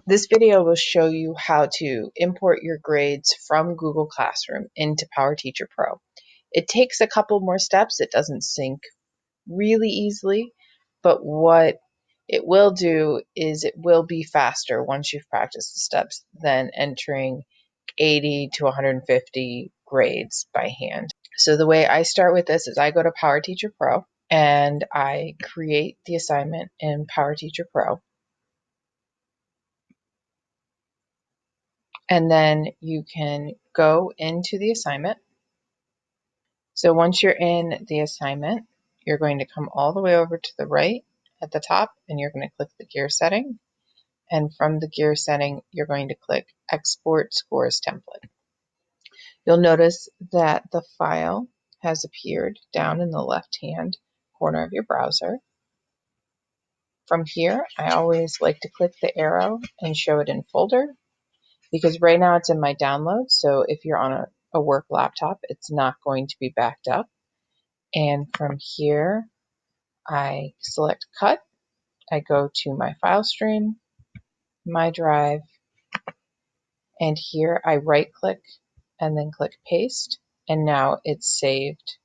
This video will show you how to import your grades from Google Classroom into PowerTeacher Pro. It takes a couple more steps. It doesn't sync really easily, but what it will do is it will be faster once you've practiced the steps than entering 80 to 150 grades by hand. So the way I start with this is I go to PowerTeacher Pro and I create the assignment in PowerTeacher Pro. And then you can go into the assignment. So once you're in the assignment, you're going to come all the way over to the right at the top, and you're going to click the gear setting. And from the gear setting, you're going to click Export Scores Template. You'll notice that the file has appeared down in the left-hand corner of your browser. From here, I always like to click the arrow and show it in folder, because right now it's in my downloads. So if you're on a work laptop, it's not going to be backed up. And from here, I select cut. I go to my file stream, my drive, and here I right click and then click paste. And now it's saved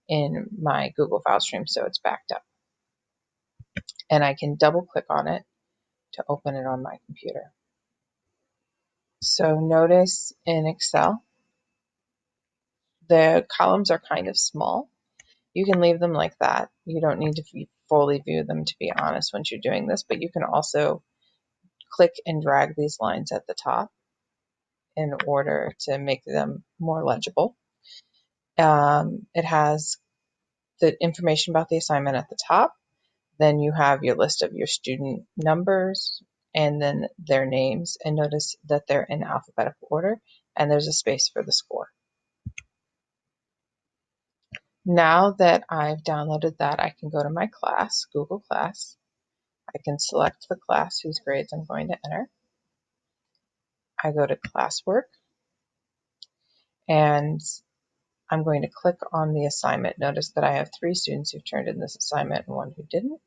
in my Google file stream, so it's backed up. And I can double click on it to open it on my computer. So notice in Excel, the columns are kind of small. You can leave them like that. You don't need to fully view them, to be honest, once you're doing this, but you can also click and drag these lines at the top in order to make them more legible. It has the information about the assignment at the top. Then you have your list of your student numbers and then their names. And notice that they're in alphabetical order, and there's a space for the score. Now that I've downloaded that, I can go to my class, Google Class. I can select the class whose grades I'm going to enter. I go to classwork, and I'm going to click on the assignment. Notice that I have 3 students who've turned in this assignment and 1 who didn't.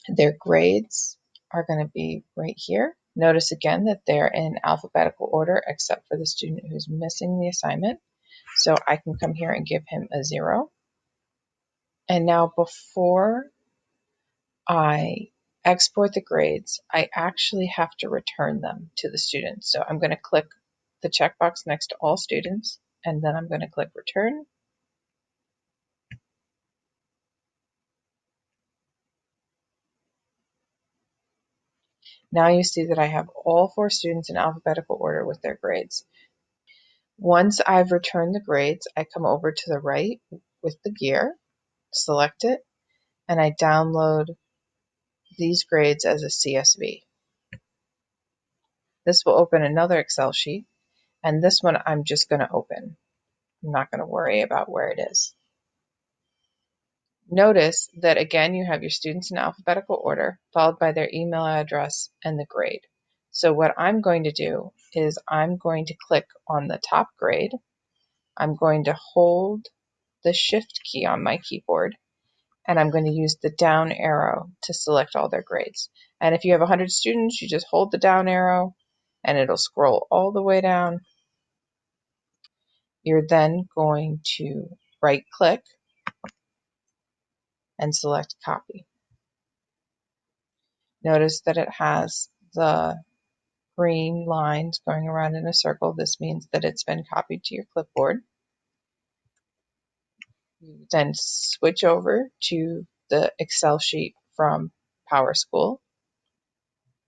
Their grades are going to be right here. Notice again that they're in alphabetical order except for the student who's missing the assignment. So I can come here and give him a 0. And now before I export the grades, I actually have to return them to the students. So I'm going to click the checkbox next to all students, and then I'm going to click return. Now you see that I have all 4 students in alphabetical order with their grades. Once I've returned the grades, I come over to the right with the gear, select it, and I download these grades as a CSV. This will open another Excel sheet, and this one I'm just going to open. I'm not going to worry about where it is. Notice that again you have your students in alphabetical order, followed by their email address and the grade. So what I'm going to do is I'm going to click on the top grade. I'm going to hold the Shift key on my keyboard, and I'm going to use the down arrow to select all their grades. And if you have 100 students, you just hold the down arrow and it'll scroll all the way down. You're then going to right click and select copy. Notice that it has the green lines going around in a circle. This means that it's been copied to your clipboard. You then switch over to the Excel sheet from PowerSchool.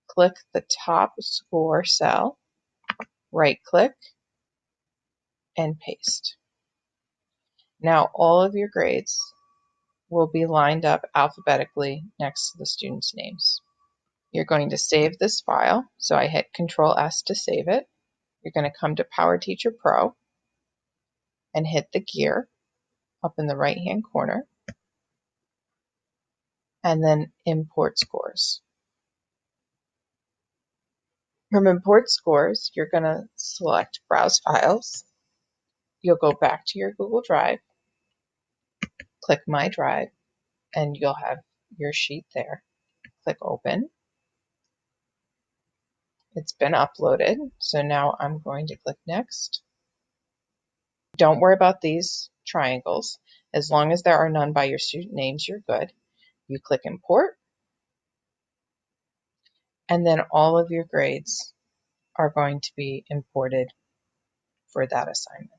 Click the top score cell, right click, and paste. Now all of your grades will be lined up alphabetically next to the students' names. You're going to save this file, so I hit Control S to save it. You're going to come to PowerTeacher Pro and hit the gear up in the right-hand corner, and then Import Scores. From Import Scores, you're going to select Browse Files. You'll go back to your Google Drive, click My Drive, and you'll have your sheet there. Click Open. It's been uploaded. So now I'm going to click next. Don't worry about these triangles. As long as there are none by your student names, you're good. You click import, and then all of your grades are going to be imported for that assignment.